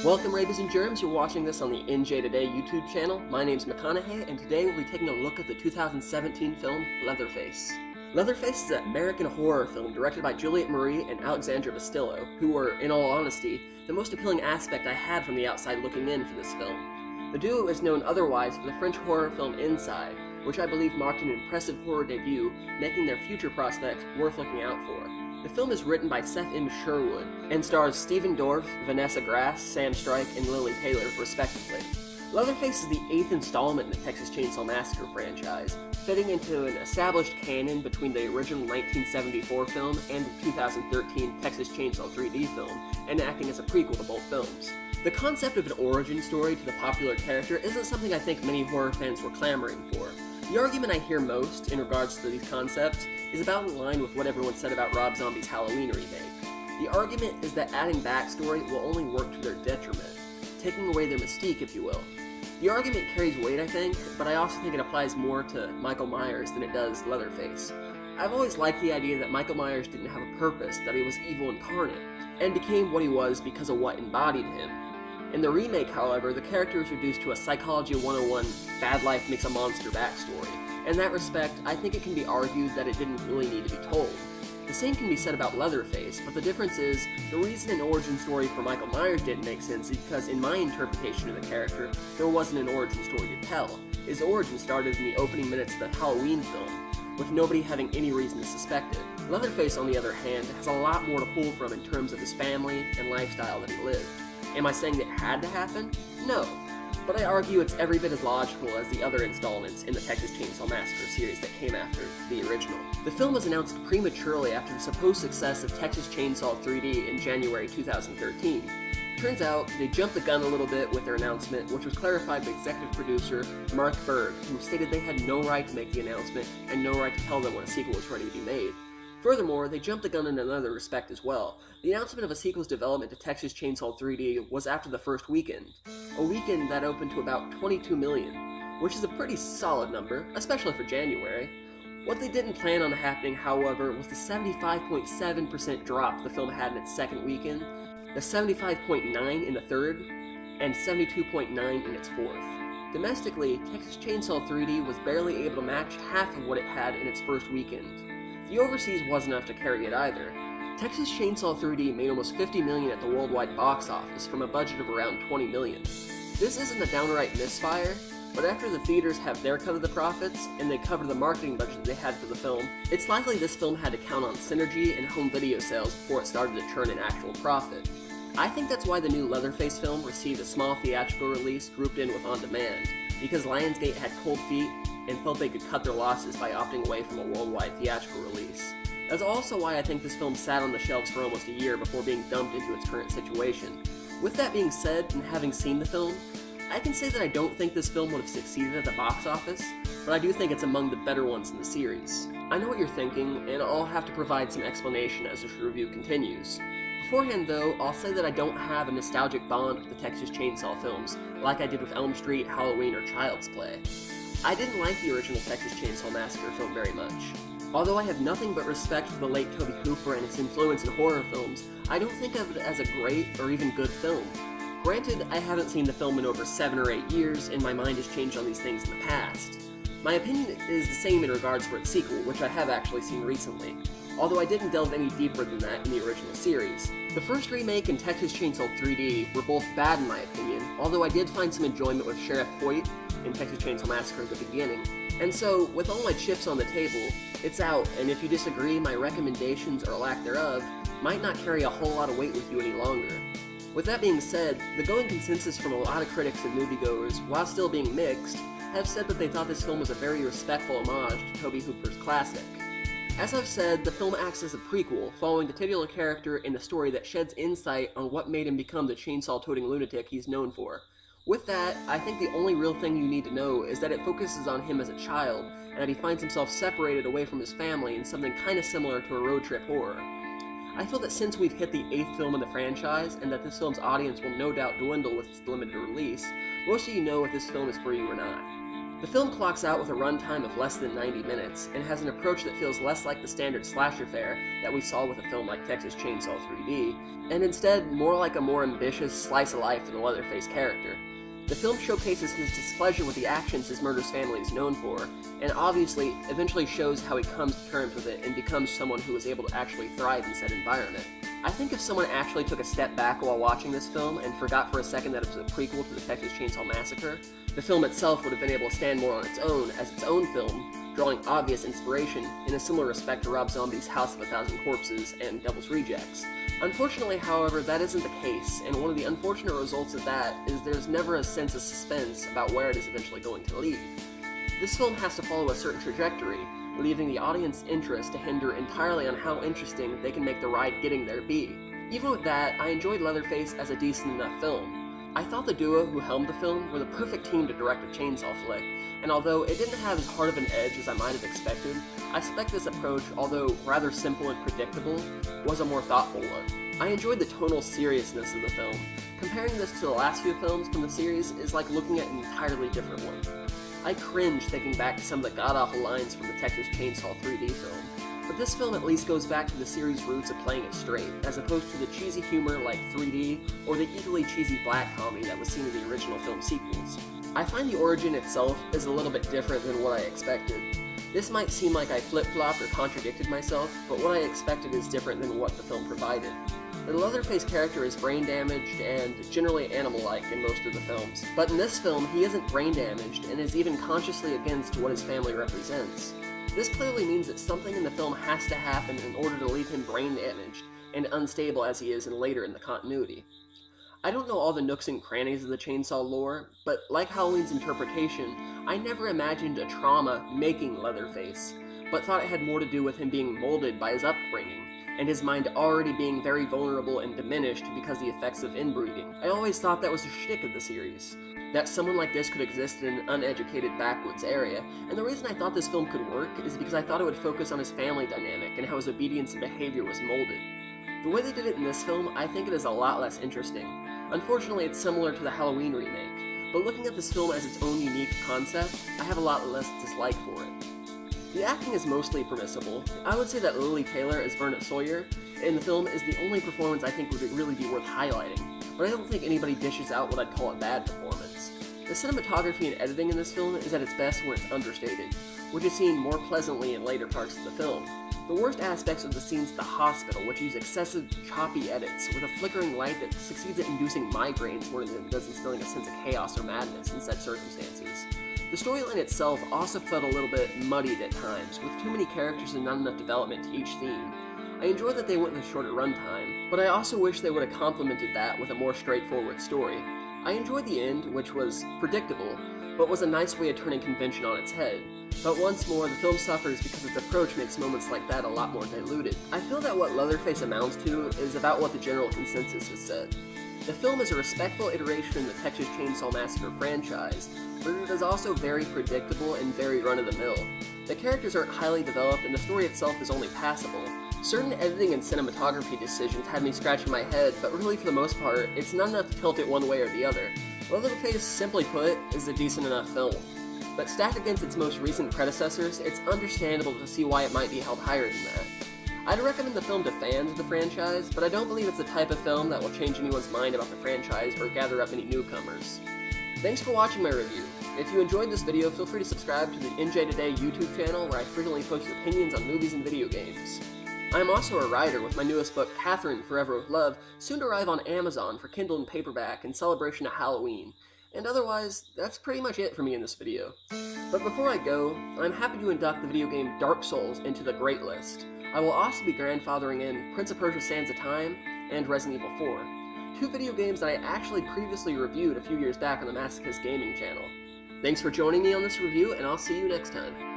Welcome Rabies and Germs, you're watching this on the NJ Today YouTube channel. My name's McConaughey, and today we'll be taking a look at the 2017 film Leatherface. Leatherface is an American horror film directed by Juliette Marie and Alexandra Bastillo, who were, in all honesty, the most appealing aspect I had from the outside looking in for this film. The duo is known otherwise for the French horror film Inside, which I believe marked an impressive horror debut, making their future prospects worth looking out for. The film is written by Seth M. Sherwood and stars Stephen Dorff, Vanessa Grass, Sam Strike, and Lily Taylor, respectively. Leatherface is the 8th installment in the Texas Chainsaw Massacre franchise, fitting into an established canon between the original 1974 film and the 2013 Texas Chainsaw 3D film, and acting as a prequel to both films. The concept of an origin story to the popular character isn't something I think many horror fans were clamoring for. The argument I hear most in regards to these concepts is about in line with what everyone said about Rob Zombie's Halloween remake. The argument is that adding backstory will only work to their detriment, taking away their mystique, if you will. The argument carries weight, I think, but I also think it applies more to Michael Myers than it does Leatherface. I've always liked the idea that Michael Myers didn't have a purpose, that he was evil incarnate, and became what he was because of what embodied him. In the remake, however, the character is reduced to a Psychology 101 bad life makes a monster backstory. In that respect, I think it can be argued that it didn't really need to be told. The same can be said about Leatherface, but the difference is, the reason an origin story for Michael Myers didn't make sense is because in my interpretation of the character, there wasn't an origin story to tell. His origin started in the opening minutes of the Halloween film, with nobody having any reason to suspect it. Leatherface, on the other hand, has a lot more to pull from in terms of his family and lifestyle that he lived. Am I saying that it had to happen? No. But I argue it's every bit as logical as the other installments in the Texas Chainsaw Massacre series that came after the original. The film was announced prematurely after the supposed success of Texas Chainsaw 3D in January 2013. Turns out, they jumped the gun a little bit with their announcement, which was clarified by executive producer Mark Berg, who stated they had no right to make the announcement and no right to tell them when a sequel was ready to be made. Furthermore, they jumped the gun in another respect as well. The announcement of a sequel's development to Texas Chainsaw 3D was after the first weekend, a weekend that opened to about 22 million, which is a pretty solid number, especially for January. What they didn't plan on happening, however, was the 75.7% drop the film had in its second weekend, the 75.9% in the third, and 72.9% in its fourth. Domestically, Texas Chainsaw 3D was barely able to match half of what it had in its first weekend. The overseas wasn't enough to carry it either. Texas Chainsaw 3D made almost $50 million at the worldwide box office from a budget of around $20 million. This isn't a downright misfire, but after the theaters have their cut of the profits, and they cover the marketing budget they had for the film, it's likely this film had to count on synergy and home video sales before it started to turn an actual profit. I think that's why the new Leatherface film received a small theatrical release grouped in with On Demand, because Lionsgate had cold feet and felt they could cut their losses by opting away from a worldwide theatrical release. That's also why I think this film sat on the shelves for almost a year before being dumped into its current situation. With that being said, and having seen the film, I can say that I don't think this film would have succeeded at the box office, but I do think it's among the better ones in the series. I know what you're thinking, and I'll have to provide some explanation as this review continues. Beforehand though, I'll say that I don't have a nostalgic bond with the Texas Chainsaw films, like I did with Elm Street, Halloween, or Child's Play. I didn't like the original Texas Chainsaw Massacre film very much. Although I have nothing but respect for the late Tobe Hooper and his influence in horror films, I don't think of it as a great or even good film. Granted, I haven't seen the film in over 7 or 8 years, and my mind has changed on these things in the past. My opinion is the same in regards for its sequel, which I have actually seen recently, although I didn't delve any deeper than that in the original series. The first remake and Texas Chainsaw 3D were both bad in my opinion, although I did find some enjoyment with Sheriff Hoyt in Texas Chainsaw Massacre at the beginning. And so, with all my chips on the table, it's out, and if you disagree, my recommendations or lack thereof might not carry a whole lot of weight with you any longer. With that being said, the going consensus from a lot of critics and moviegoers, while still being mixed, have said that they thought this film was a very respectful homage to Tobe Hooper's classic. As I've said, the film acts as a prequel, following the titular character in a story that sheds insight on what made him become the chainsaw-toting lunatic he's known for. With that, I think the only real thing you need to know is that it focuses on him as a child, and that he finds himself separated away from his family in something kinda similar to a road trip horror. I feel that since we've hit the 8th film in the franchise, and that this film's audience will no doubt dwindle with its limited release, most of you know if this film is for you or not. The film clocks out with a runtime of less than 90 minutes, and has an approach that feels less like the standard slasher fare that we saw with a film like Texas Chainsaw 3D, and instead more like a more ambitious slice of life for the Leatherface character. The film showcases his displeasure with the actions his murderous family is known for, and obviously eventually shows how he comes to terms with it and becomes someone who is able to actually thrive in said environment. I think if someone actually took a step back while watching this film and forgot for a second that it was a prequel to the Texas Chainsaw Massacre, the film itself would have been able to stand more on its own as its own film, drawing obvious inspiration in a similar respect to Rob Zombie's House of a Thousand Corpses and Devil's Rejects. Unfortunately, however, that isn't the case, and one of the unfortunate results of that is there's never a sense of suspense about where it is eventually going to lead. This film has to follow a certain trajectory, leaving the audience interest to hinder entirely on how interesting they can make the ride getting there be. Even with that, I enjoyed Leatherface as a decent enough film. I thought the duo who helmed the film were the perfect team to direct a chainsaw flick, and although it didn't have as hard of an edge as I might have expected, I suspect this approach, although rather simple and predictable, was a more thoughtful one. I enjoyed the tonal seriousness of the film. Comparing this to the last few films from the series is like looking at an entirely different one. I cringe thinking back to some of the god-awful lines from the Texas Chainsaw 3D film, but this film at least goes back to the series' roots of playing it straight, as opposed to the cheesy humor like 3D or the equally cheesy black comedy that was seen in the original film sequels. I find the origin itself is a little bit different than what I expected. This might seem like I flip-flopped or contradicted myself, but what I expected is different than what the film provided. The Leatherface character is brain damaged and generally animal-like in most of the films, but in this film he isn't brain damaged and is even consciously against what his family represents. This clearly means that something in the film has to happen in order to leave him brain damaged and unstable as he is later in the continuity. I don't know all the nooks and crannies of the Chainsaw lore, but like Halloween's interpretation, I never imagined a trauma making Leatherface, but thought it had more to do with him being molded by his upbringing, and his mind already being very vulnerable and diminished because of the effects of inbreeding. I always thought that was a shtick of the series, that someone like this could exist in an uneducated backwoods area, and the reason I thought this film could work is because I thought it would focus on his family dynamic and how his obedience and behavior was molded. The way they did it in this film, I think it is a lot less interesting. Unfortunately, it's similar to the Halloween remake, but looking at this film as its own unique concept, I have a lot less dislike for it. The acting is mostly permissible. I would say that Lily Taylor as Verna Sawyer in the film is the only performance I think would really be worth highlighting, but I don't think anybody dishes out what I'd call a bad performance. The cinematography and editing in this film is at its best when it's understated, which is seen more pleasantly in later parts of the film. The worst aspects are the scenes at the hospital, which use excessive, choppy edits, with a flickering light that succeeds at inducing migraines more than it does instilling a sense of chaos or madness in said circumstances. The storyline itself also felt a little bit muddied at times, with too many characters and not enough development to each theme. I enjoy that they went with a shorter runtime, but I also wish they would have complemented that with a more straightforward story. I enjoyed the end, which was predictable, but was a nice way of turning convention on its head. But once more, the film suffers because its approach makes moments like that a lot more diluted. I feel that what Leatherface amounts to is about what the general consensus has said. The film is a respectful iteration in the Texas Chainsaw Massacre franchise, but it is also very predictable and very run-of-the-mill. The characters aren't highly developed and the story itself is only passable. Certain editing and cinematography decisions had me scratching my head, but really for the most part, it's not enough to tilt it one way or the other. Leatherface, simply put, is a decent enough film. But stacked against its most recent predecessors, it's understandable to see why it might be held higher than that. I'd recommend the film to fans of the franchise, but I don't believe it's the type of film that will change anyone's mind about the franchise or gather up any newcomers. Thanks for watching my review. If you enjoyed this video, feel free to subscribe to the NJ Today YouTube channel where I frequently post opinions on movies and video games. I am also a writer with my newest book, Catherine Forever with Love, soon to arrive on Amazon for Kindle and paperback in celebration of Halloween. And otherwise, that's pretty much it for me in this video. But before I go, I'm happy to induct the video game Dark Souls into the Great List. I will also be grandfathering in Prince of Persia: Sands of Time and Resident Evil 4, two video games that I actually previously reviewed a few years back on the Masochist Gaming channel. Thanks for joining me on this review, and I'll see you next time.